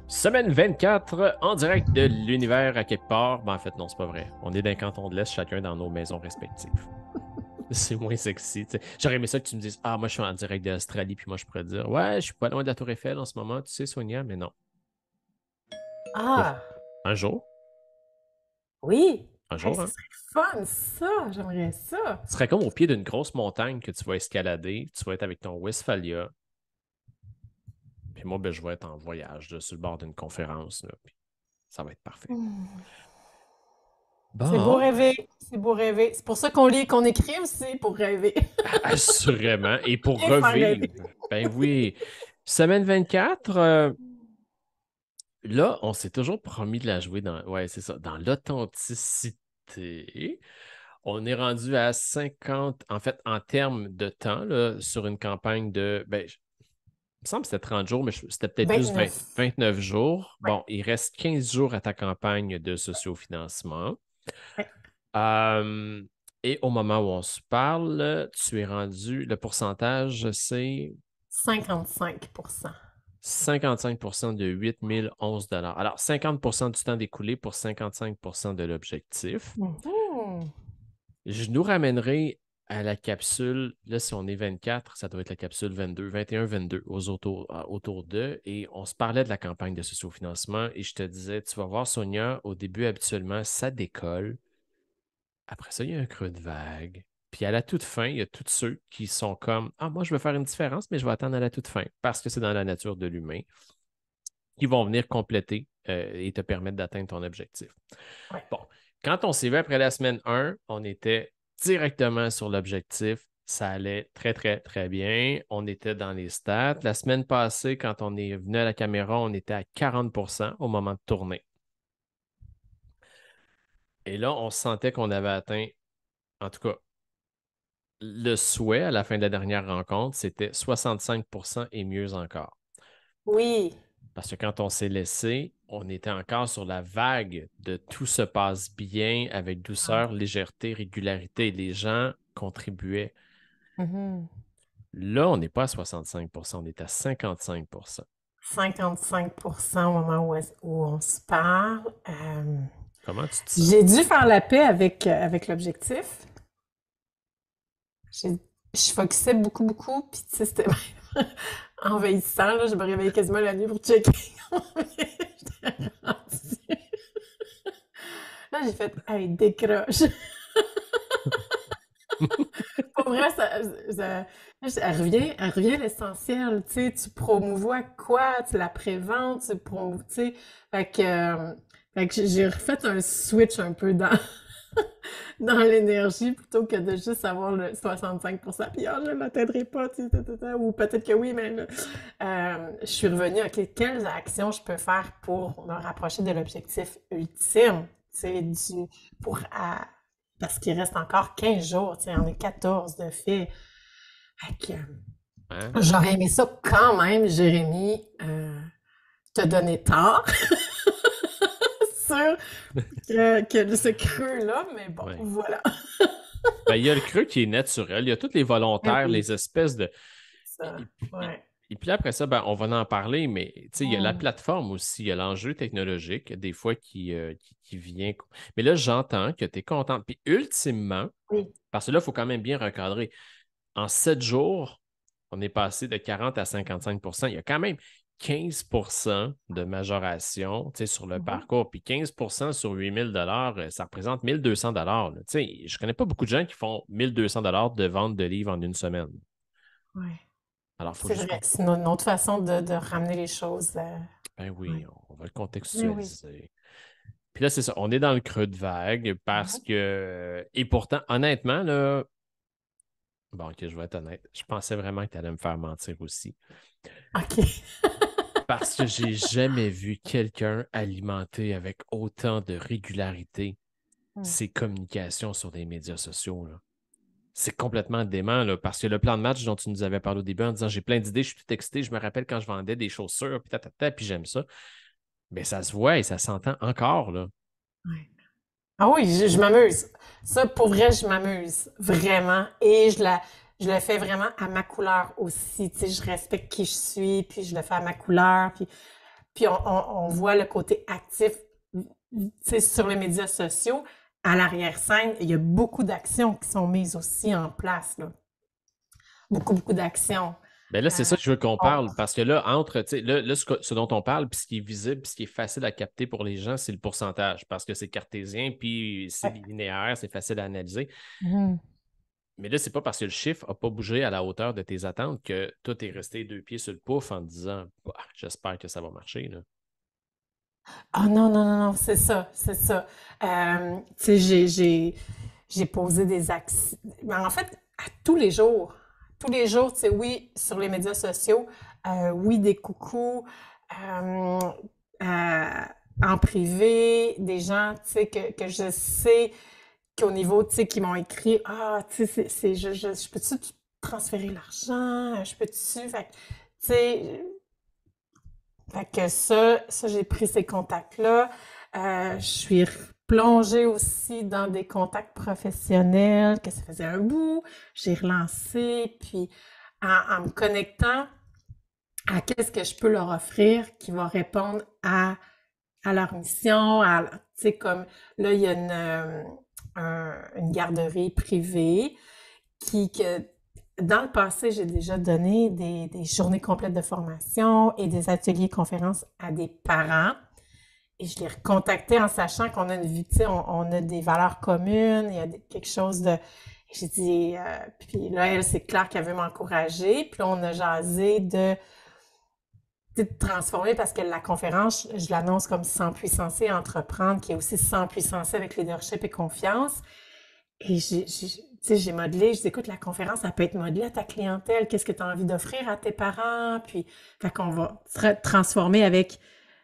Semaine 24, en direct de l'univers à quelque part. Ben, en fait, non, c'est pas vrai. On est d'un canton de l'Est, chacun dans nos maisons respectives. C'est moins sexy. T'sais. J'aurais aimé ça que tu me dises, ah, moi, je suis en direct d'Australie, puis moi, je pourrais dire, ouais, je suis pas loin de la Tour Eiffel en ce moment, tu sais, Sonia, mais non. Ouf. Ah, Un jour, oui. un Hey, jour, ce hein. serait fun, ça. J'aimerais ça. Ce serait comme au pied d'une grosse montagne que tu vas escalader, tu vas être avec ton Westphalia, puis moi, ben, je vais être en voyage, là, sur le bord d'une conférence, là, puis ça va être parfait. Hmm. C'est beau Bon, rêver. C'est beau rêver. C'est pour ça qu'on lit et qu'on écrit aussi, pour rêver. assurément. Et pour Bien faire rêver. revivre, ben oui. Semaine 24, là, on s'est toujours promis de la jouer dans, ouais, c'est ça, dans l'authenticité. On est rendu à 50, en fait, en termes de temps, là, sur une campagne de, ben, il me semble que c'était 30 jours, mais c'était peut-être plus 20 29. 29 jours. Ouais. Bon, il reste 15 jours à ta campagne de sociofinancement. Ouais. Euh, et au moment où on se parle, tu es rendu, le pourcentage, c'est 55%. 55% de 8 011 $. Alors, 50% du temps découlé pour 55% de l'objectif. Mhm. Je nous ramènerai à la capsule, là, si on est 24, ça doit être la capsule 22, 21, 22, autour d'eux. Et on se parlait de la campagne de sociofinancement et je te disais, tu vas voir, Sonia, au début, habituellement, ça décolle. Après ça, il y a un creux de vague. Puis à la toute fin, il y a tous ceux qui sont comme, ah, moi, je veux faire une différence, mais je vais attendre à la toute fin parce que c'est dans la nature de l'humain qui vont venir compléter et te permettre d'atteindre ton objectif. Ouais. Bon, quand on s'est vu après la semaine 1, on était directement sur l'objectif. Ça allait très, très, très bien. On était dans les stats. La semaine passée, quand on est venu à la caméra, on était à 40% au moment de tourner. Et là, on sentait qu'on avait atteint, en tout cas, le souhait à la fin de la dernière rencontre, c'était 65% et mieux encore. Oui. Parce que quand on s'est laissé, on était encore sur la vague de tout se passe bien avec douceur, légèreté, régularité. Les gens contribuaient. Mhm. Là, on n'est pas à 65%, on est à 55%. 55% au moment où on se parle. Comment tu te sens? J'ai dû faire la paix avec l'objectif. J'ai- Je focusais beaucoup, beaucoup, puis tu sais, c'était envahissant, là. Je me réveillais quasiment la nuit pour checker combien j'étais rendue. Là, j'ai fait, hey, décroche. Pour vrai, elle revient à l'essentiel, tu sais, tu promouvois quoi, tu la préventes, tu sais, fait que j'ai refait un switch un peu dans, dans l'énergie plutôt que de juste avoir le 65%, puis ah, je l'atteindrai pas, tu sais, ou peut-être que oui, mais là, je suis revenue, ok, quelles actions je peux faire pour me rapprocher de l'objectif ultime, tu sais, parce qu'il reste encore 15 jours, tu sais, on est 14 de fait. Fait que, Hein? j'aurais aimé ça quand même, Jérémy, te donner tort sur que ce creux-là, mais bon, Ouais. voilà. Ben, il y a le creux qui est naturel. Il y a tous les Eh volontaires, oui, les espèces de. ça, Et, et- ouais. et puis après ça, ben, on va en parler, mais tu sais, il y a la Mm. plateforme aussi, il y a l'enjeu technologique, des fois qui vient. Mais là, j'entends que tu es content. Puis ultimement, Oui. parce que là, il faut quand même bien recadrer. En 7 jours, on est passé de 40 à 55%. Il y a quand même 15% de majoration, tu sais, sur le Mhm. parcours. Puis 15% sur 8 000 $, ça représente 1 200 $. Tu sais, je ne connais pas beaucoup de gens qui font 1 200 $ de vente de livres en une semaine. Ouais. Alors, il faut C'est juste vrai, qu'on. c'est une autre façon de ramener les choses. Ben oui, Ouais. on va le Mais oui. contextualiser. Puis là, c'est ça, on est dans le creux de vague parce Mhm. que. Et pourtant, honnêtement, là. Bon, ok, je vais être honnête. Je pensais vraiment que tu allais me faire mentir aussi. OK. Parce que j'ai jamais vu quelqu'un alimenter avec autant de régularité Mm. ses communications sur des médias sociaux, là. C'est complètement dément, là, parce que le plan de match dont tu nous avais parlé au début en disant j'ai plein d'idées, je suis tout excité, je me rappelle quand je vendais des chaussures, puis tatata, puis j'aime ça. Mais ça se voit et ça s'entend encore, là. Ouais. Ah oui, je m'amuse. Ça, pour vrai, je m'amuse. Vraiment. Et je le fais vraiment à ma couleur aussi. Tu sais, je respecte qui je suis, puis je le fais à ma couleur. Puis puis on voit le côté actif, tu sais, sur les médias sociaux. À l'arrière-scène, il y a beaucoup d'actions qui sont mises aussi en place, là. Beaucoup, beaucoup d'actions. Ben là, Euh, c'est ça que je veux qu'on on- parle, parce que là, entre, tu sais, là, ce dont on parle, puis ce qui est visible, puis ce qui est facile à capter pour les gens, c'est le pourcentage, parce que c'est cartésien, puis c'est ouais. linéaire, c'est facile à analyser. Mhm. Mais là, c'est pas parce que le chiffre n'a pas bougé à la hauteur de tes attentes que toi, t'es resté deux pieds sur le pouf en te disant, bah, j'espère que ça va marcher, là. Ah non, non, non, non, c'est ça, c'est ça. Tu sais, j'ai posé des actions. En fait, à tous les jours, tu sais, oui, sur les médias sociaux, oui, des coucous, euh, euh, en privé, des gens, tu sais, que je sais qu'au niveau, tu sais, qui m'ont écrit, ah, tu sais, je peux-tu transférer l'argent? Je peux-tu? Fait que, tu sais, fait que ça j'ai pris ces contacts-là. Je suis plongée aussi dans des contacts professionnels que ça faisait un bout. J'ai relancé, puis en me connectant à qu'est-ce que je peux leur offrir qui va répondre à leur mission, tu sais, comme là, il y a une garderie privée que dans le passé, j'ai déjà donné des journées complètes de formation et des ateliers conférences à des parents. Et je les recontactais en sachant qu'on a une vie, tu sais, on a des valeurs communes, il y a quelque chose de... J'ai dit, puis là, elle, c'est clair qu'elle veut m'encourager. Puis là, on a jasé de transformer parce que la conférence, je l'annonce comme sans puissancer entreprendre, qui est aussi sans puissancer avec leadership et confiance. Et tu sais, j'ai modelé, je dis, écoute, la conférence, ça peut être modelée à ta clientèle, qu'est-ce que tu as envie d'offrir à tes parents, puis, fait qu'on va transformer avec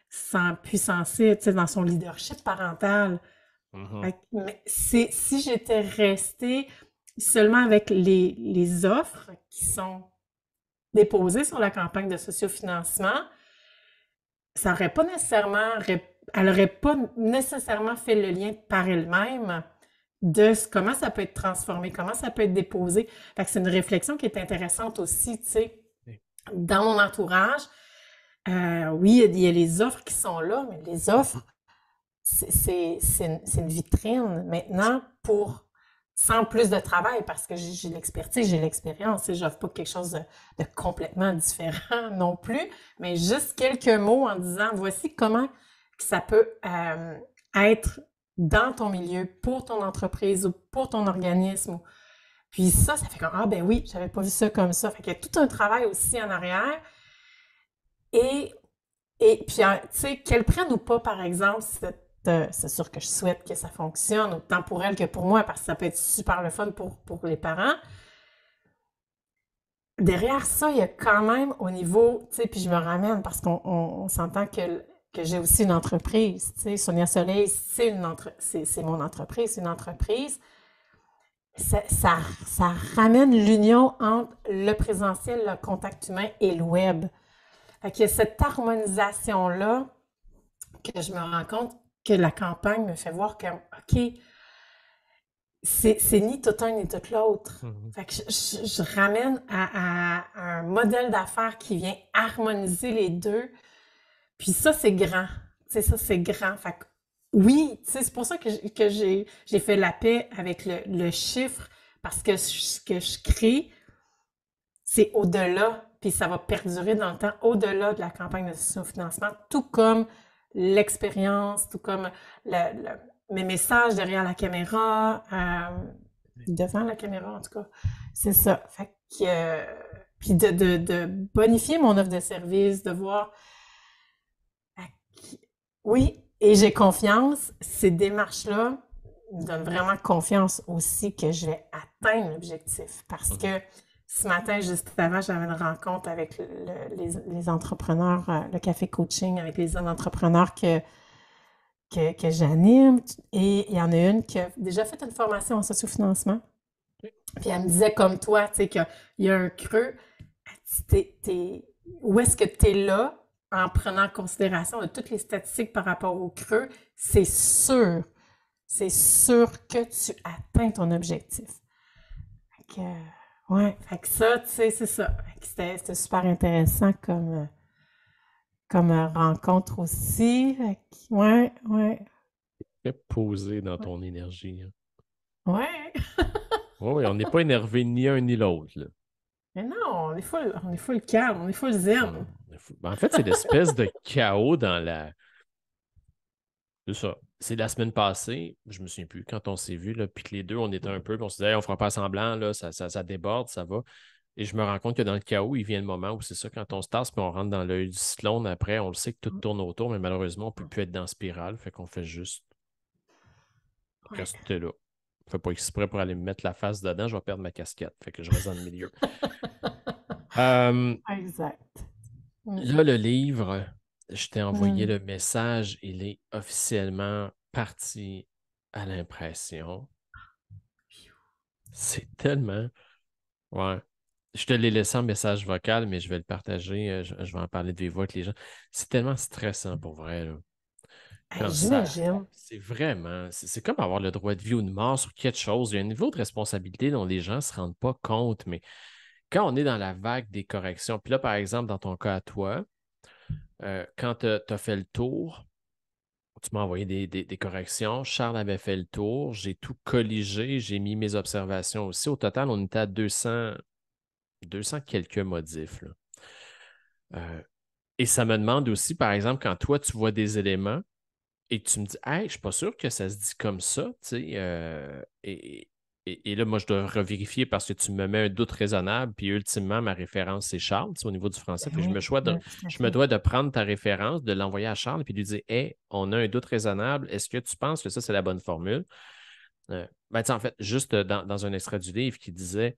sans puissancer, tu sais, dans son leadership parental. Mhm. Fait mais si j'étais restée seulement avec les offres qui sont déposées sur la campagne de sociofinancement, ça aurait pas nécessairement, elle aurait pas nécessairement fait le lien par elle-même de comment ça peut être transformé, comment ça peut être déposé. Fait que c'est une réflexion qui est intéressante aussi, tu sais. Dans mon entourage, oui, il y a les offres qui sont là, mais les offres, c'est une vitrine maintenant pour sans plus de travail parce que j'ai l'expertise, j'ai l'expérience. Je n'offre pas quelque chose de complètement différent non plus, mais juste quelques mots en disant voici comment ça peut être dans ton milieu, pour ton entreprise ou pour ton organisme. Puis ça fait comme ah ben oui, j'avais pas vu ça comme ça. Fait qu'il y a tout un travail aussi en arrière. Et, et puis, tu sais, qu'elle prenne ou pas, par exemple, c'est sûr que je souhaite que ça fonctionne autant pour elle que pour moi, parce que ça peut être super le fun pour les parents. Derrière ça, il y a quand même au niveau, tu sais, puis je me ramène parce qu'on s'entend que j'ai aussi une entreprise, tu sais, Sonia Soleil, c'est mon entreprise, c'est une entreprise. Ça ramène l'union entre le présentiel, le contact humain et le web. Fait qu'il y a cette harmonisation-là que je me rends compte que la campagne me fait voir que, OK, c'est ni tout un ni tout l'autre. Mhm. Fait que je ramène à un modèle d'affaires qui vient harmoniser les deux. Puis ça, c'est grand. Tu sais, ça, c'est grand. Fait que oui, tu sais, c'est pour ça que j'ai fait la paix avec le chiffre, parce que ce que je crée, c'est au-delà, puis ça va perdurer dans le temps, au-delà de la campagne de socio-financement, tout comme l'expérience, tout comme mes messages derrière la caméra, devant la caméra en tout cas. C'est ça. Fait que, puis de bonifier mon offre de service, de voir, oui, et j'ai confiance, ces démarches-là me donnent vraiment confiance aussi que je vais atteindre l'objectif, parce que ce matin, juste avant, j'avais une rencontre avec les entrepreneurs, le café coaching avec les entrepreneurs que j'anime. Et il y en a une qui a déjà fait une formation en sociofinancement. Puis elle me disait, comme toi, tu sais, qu'il y a un creux. Où est-ce que tu es là en prenant en considération de toutes les statistiques par rapport au creux? C'est sûr que tu atteins ton objectif. Fait que, ouais, fait que ça, tu sais, c'est ça. Fait que c'était super intéressant comme rencontre aussi. Ouais, ouais, Très posé dans ton énergie, hein. ouais. Oui, oui, on n'est pas énervé ni un ni l'autre, là. Mais non, on est full calme, on est full zen. Ben, en fait, c'est l'espèce de chaos dans la. C'est ça. C'est la semaine passée, je me souviens plus, quand on s'est vu, là, puis que les deux, on était un peu, puis on se disait, hey, on fera pas semblant, là, ça déborde, ça va. Et je me rends compte que dans le chaos, il vient le moment où c'est ça, quand on se tasse puis on rentre dans l'œil du cyclone, après, on le sait que tout tourne autour, mais malheureusement, on ne peut plus être dans la spirale, fait qu'on fait juste Ouais, rester là. Je fais pas exprès pour aller me mettre la face dedans, je vais perdre ma casquette, fait que je reste dans le milieu. Euh, exact. Mm. Là, le livre, je t'ai envoyé Mm. le message, il est officiellement parti à l'impression. C'est tellement. Ouais. Je te l'ai laissé en message vocal, mais je vais le partager. Je vais en parler de vive voix avec les gens. C'est tellement stressant pour vrai, là. Hey, Quand ça. j'imagine. C'est vraiment. C'est comme avoir le droit de vie ou de mort sur quelque chose. Il y a un niveau de responsabilité dont les gens ne se rendent pas compte. Mais quand on est dans la vague des corrections, puis là, par exemple, dans ton cas à toi, quand tu as fait le tour, tu m'as envoyé des corrections. Charles avait fait le tour. J'ai tout colligé. J'ai mis mes observations aussi. Au total, on était à 200 quelques modifs, là. Euh, et ça me demande aussi, par exemple, quand toi, tu vois des éléments et que tu me dis, hey, je ne suis pas sûr que ça se dit comme ça, tu sais, et là, moi, je dois revérifier parce que tu me mets un doute raisonnable, puis ultimement, ma référence, c'est Charles, tu sais, au niveau du français. Ben Fait que oui, tout à je me fait. dois de prendre ta référence, de l'envoyer à Charles, puis de lui dire, hey, on a un doute raisonnable, est-ce que tu penses que ça, c'est la bonne formule? Ben, tu sais, en fait, juste dans un extrait du livre qui disait,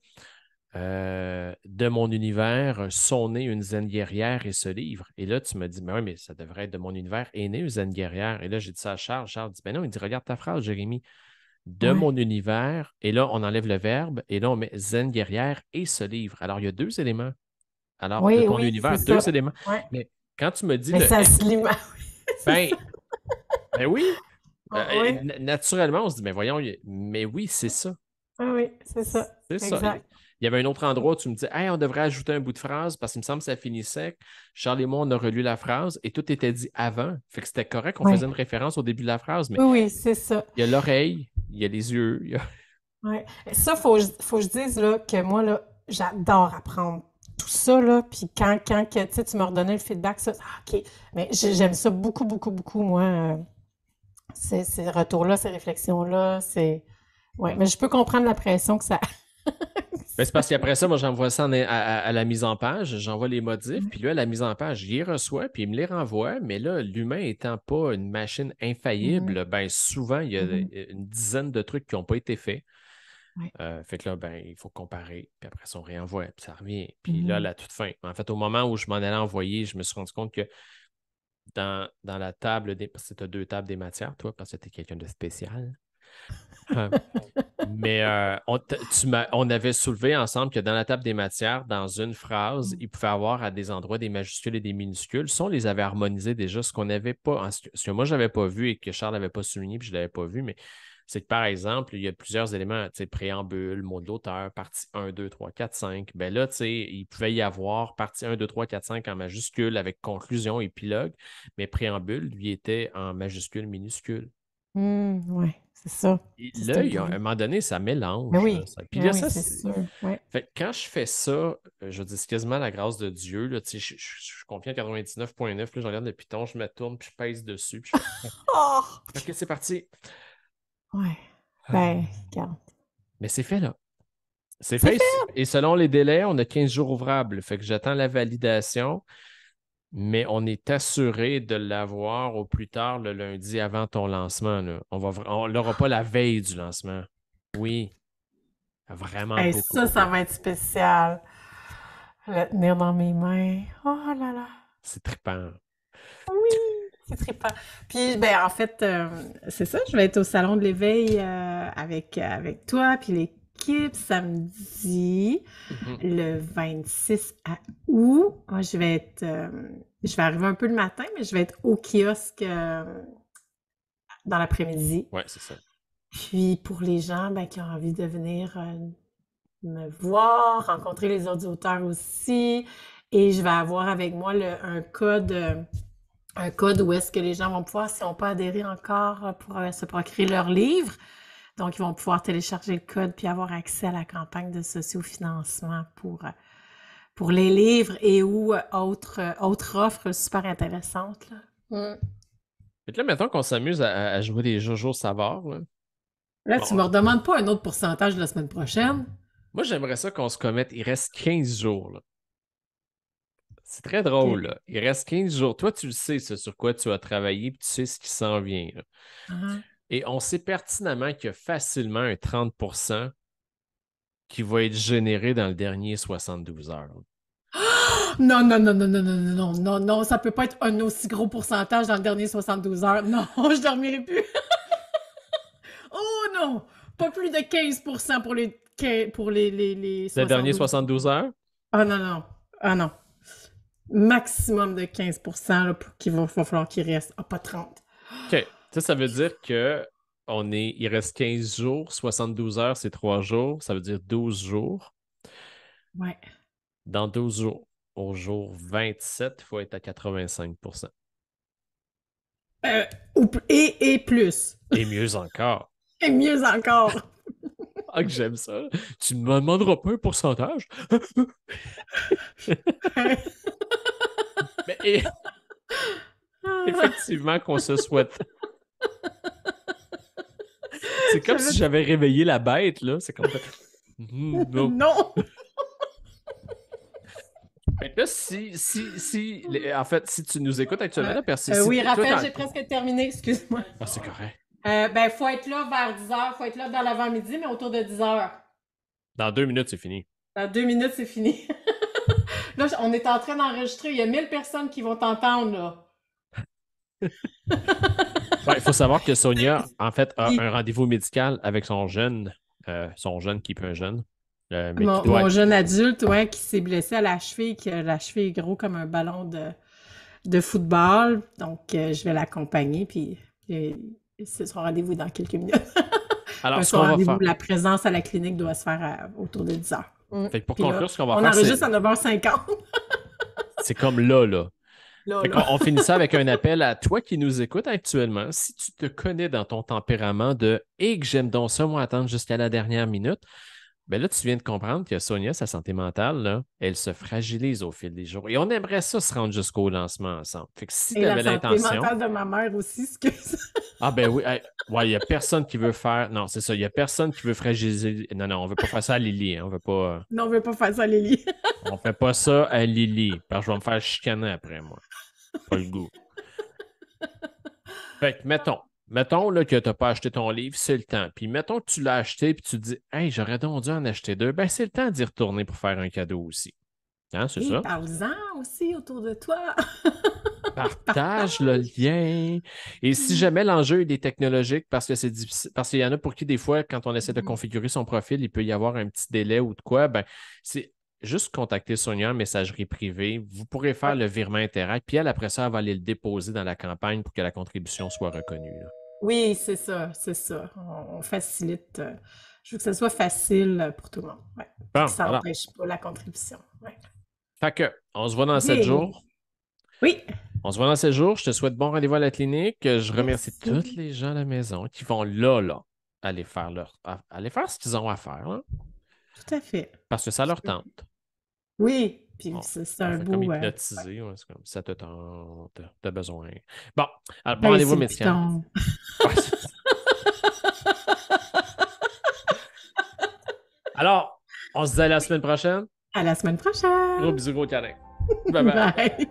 de mon univers sont nées une zen guerrière et ce livre. Et là, tu me dis, mais oui, mais ça devrait être de mon univers est née une zen guerrière. Et là, j'ai dit ça à Charles. Charles dit, ben non, il dit, regarde ta phrase, Jérémy. De Ouais. mon univers, et là, on enlève le verbe, et là, on met zen guerrière et ce livre. Alors, il y a deux éléments. Alors, de Oui, ton oui, c'est univers, deux ça. éléments. Ouais. Mais quand tu me dis Mais le ça se lit mal. Oui, c'est ben, ça. ben oui, Oui, naturellement, on se dit, mais voyons, mais oui, c'est ça. oui, oui, c'est ça. C'est ça. Il Exact. y avait un autre endroit où tu me dis, hey, on devrait ajouter un bout de phrase parce qu'il me semble que ça finit sec. Charles et moi, on a relu la phrase et tout était dit avant. Fait que c'était correct qu'on Oui, faisait une référence au début de la phrase, mais oui, oui, c'est ça. il y a l'oreille, il y a les yeux. Ouais. Ça, faut que je dise là, que moi, là, j'adore apprendre tout ça, là. Puis quand que, tu sais, tu me redonnais le feedback, ça, OK. Mais j'aime ça beaucoup, beaucoup, beaucoup, moi. Ces retours-là, ces réflexions-là, c'est. Ouais, Hmm. mais je peux comprendre la pression que ça. Ben, c'est parce qu'après ça, moi, j'envoie ça à la mise en page, j'envoie les modifs, puis là, la mise en page, j'y reçois, puis il me les renvoie. Mais là, l'humain étant pas une machine Mhm, infaillible, ben souvent, il y a mhm. une dizaine de trucs qui n'ont pas été faits. Ouais. Fait que là, ben, il faut comparer, puis après ça, on réenvoie, puis ça revient. Puis là, à Mhm. la toute fin. En fait, au moment où je m'en allais envoyer, je me suis rendu compte que dans la table des. Parce que tu as deux tables des matières, toi, parce que tu es quelqu'un de spécial. Euh, Mais on avait soulevé ensemble que dans la table des matières, dans une phrase, il pouvait avoir à des endroits des majuscules et des minuscules. Ça, on les avait harmonisés déjà. Ce qu'on n'avait pas, ce que moi, je n'avais pas vu et que Charles n'avait pas souligné, puis je ne l'avais pas vu, mais c'est que par exemple, il y a plusieurs éléments, tu sais, préambule, mot de l'auteur, partie 1, 2, 3, 4, 5. Ben là, tu sais, il pouvait y avoir partie 1, 2, 3, 4, 5 en majuscule avec conclusion, épilogue, mais préambule, lui, était en majuscule, minuscule. Ouais, c'est ça. Et Ça, c'est là, le à un but. moment donné, ça Mais mélange, là, oui, ça. Puis mais là, oui, ça, c'est c'est. sûr. Ouais. Fait que quand je fais ça, je dis, c'est quasiment la grâce de Dieu. Là, tu sais, je suis confiant à 99,9. Là, je regarde le piton, je me tourne, puis je pèse dessus, puis je fais Oh! OK, c'est parti. Ouais. Ben, Ah. regarde. Mais c'est fait là. C'est C'est fait. fait! Et selon les délais, on a 15 jours ouvrables. Fait que j'attends la validation, mais on est assuré de l'avoir au plus tard le lundi avant ton lancement, là. On l'aura pas la veille du lancement. Oui, vraiment Hey, beaucoup, ça beaucoup. va être spécial. Le tenir dans mes mains. Oh là là. C'est trippant. Oui, c'est trippant. Puis, ben, en fait, c'est ça, je vais être au Salon de l'éveil avec toi, puis l'équipe, samedi, Mhm. le 26 août. Moi, je vais arriver un peu le matin, mais je vais être au kiosque dans l'après-midi. Ouais, c'est ça. Puis, pour les gens ben, qui ont envie de venir me voir, rencontrer les autres auteurs aussi, et je vais avoir avec moi un code où est-ce que les gens vont pouvoir, s'ils n'ont pas adhéré encore, pour se procurer leur livre. Donc, ils vont pouvoir télécharger le code puis avoir accès à la campagne de sociofinancement pour les livres et ou autres offres super intéressantes, là. Fait que là, mettons qu'on s'amuse à jouer des Jojo Savard, là. Là, tu Bon, me redemandes pas un autre pourcentage la semaine prochaine? moi, j'aimerais ça qu'on se commette. Il reste 15 jours, là. C'est très drôle, OK. là. Il reste 15 jours. Toi, tu le sais, ce sur quoi tu as travaillé, puis tu sais ce qui s'en vient, là. Ah. Et on sait pertinemment qu'il y a facilement un 30% qui va être généré dans le dernier 72 heures. Non, non, non, non, non, non, non, non, non, non, ça peut pas être un aussi gros pourcentage dans le dernier 72 heures. Non, je dormirai plus. Oh non! Pas plus de 15% pour les Le dernier 72 heures. 72 heures? Ah non, non. Ah non. Maximum de 15% là, va falloir qu'il reste. Ah, pas 30. OK. Ça veut dire que il reste 15 jours, 72 heures, c'est 3 jours, ça veut dire 12 jours. Ouais. Dans 12 jours, au jour 27, il faut être à 85%. Euh, et plus. Et mieux encore. Et mieux encore. Ah, que j'aime ça. Tu ne me demanderas pas un pourcentage? Mais effectivement qu'on se souhaite. C'est comme si J'avais... j'avais réveillé la bête, là. C'est comme... Non. Non! Fait que là, en fait, si tu nous écoutes actuellement, là, parce que si Oui, toi, Raphaël, j'ai presque terminé, excuse-moi. Ah, c'est correct. Ben, faut être là vers 10 heures, faut être là dans l'avant-midi, mais autour de 10 heures. Dans 2 minutes, c'est fini. Dans 2 minutes, c'est fini. Là, on est en train d'enregistrer, il y a 1000 personnes qui vont t'entendre, là. Ouais, il faut savoir que Sonia, en fait, a Puis, un rendez-vous médical avec son jeune qui peut un jeune, mais qui doit mon être. jeune adulte, ouais, qui s'est blessé à la cheville, que la cheville est gros comme un ballon de football. Donc, je vais l'accompagner, puis c'est son rendez-vous dans quelques minutes. Alors, ce Son qu'on va rendez-vous, faire. la présence à la clinique doit se faire autour de 10 heures. Fait que pour Puis là, conclure, ce qu'on va on faire, enregistre à 9h50. c'est comme là, là. Là, Fait qu'on là. on finit ça avec un appel à toi qui nous écoutes actuellement. Si tu te connais dans ton tempérament de et que j'aime donc ça, moi, attendre jusqu'à la dernière minute, ben là, tu viens de comprendre que Sonia, sa santé mentale, là, elle se fragilise au fil des jours. Et on aimerait ça se rendre jusqu'au lancement ensemble. Fait que si Et tu la avais santé l'intention. mentale de ma mère aussi, excuse. Ah ben oui, hey, ouais, il n'y a personne qui veut faire. Non, c'est ça, il n'y a personne qui veut fragiliser. Non, non, on ne veut pas faire ça à Lily. Hein, on veut pas. Non, on veut pas faire ça, Lily. On fait pas ça à Lily. Parce que je vais me faire chicaner après, moi. Pas le goût. Fait que mettons là, que tu n'as pas acheté ton livre, c'est le temps. Puis mettons que tu l'as acheté puis tu te dis hey, j'aurais donc dû en acheter deux. Ben, c'est le temps d'y retourner pour faire un cadeau aussi. Hein, c'est Et ça? parle-en aussi autour de toi. Partage le lien. Et si jamais l'enjeu il est technologique, parce que c'est difficile, parce qu'il y en a pour qui, des fois, quand on essaie de configurer son profil, il peut y avoir un petit délai ou de quoi, ben, c'est juste contacter Sonia en messagerie privée. Vous pourrez faire Ouais. le virement Interact, puis elle, après ça, elle va aller le déposer dans la campagne pour que la contribution soit reconnue, là. Oui, c'est ça, c'est ça. On facilite. Je veux que ce soit facile pour tout le monde. Ouais. Puis que Bon, ça alors. n'empêche pas la contribution. Ouais. Fait que, on se voit dans 7 jours. Yeah. Oui, On se voit dans 7 jours. Je te souhaite bon rendez-vous à la clinique. Je remercie tous merci. les gens à la maison qui vont là, aller faire ce qu'ils ont à faire, hein, Tout à fait. parce que ça leur tente. Oui, puis On, c'est on un fait comme beau. hypnotiser, ouais, c'est comme ça te tente, t'as besoin. Bon, alors bon Hey, rendez-vous c'est le médical. piton. Ouais, alors, on se dit à la semaine prochaine. À la semaine Gros prochaine. bisous, gros câlin. Bye bye. Bye.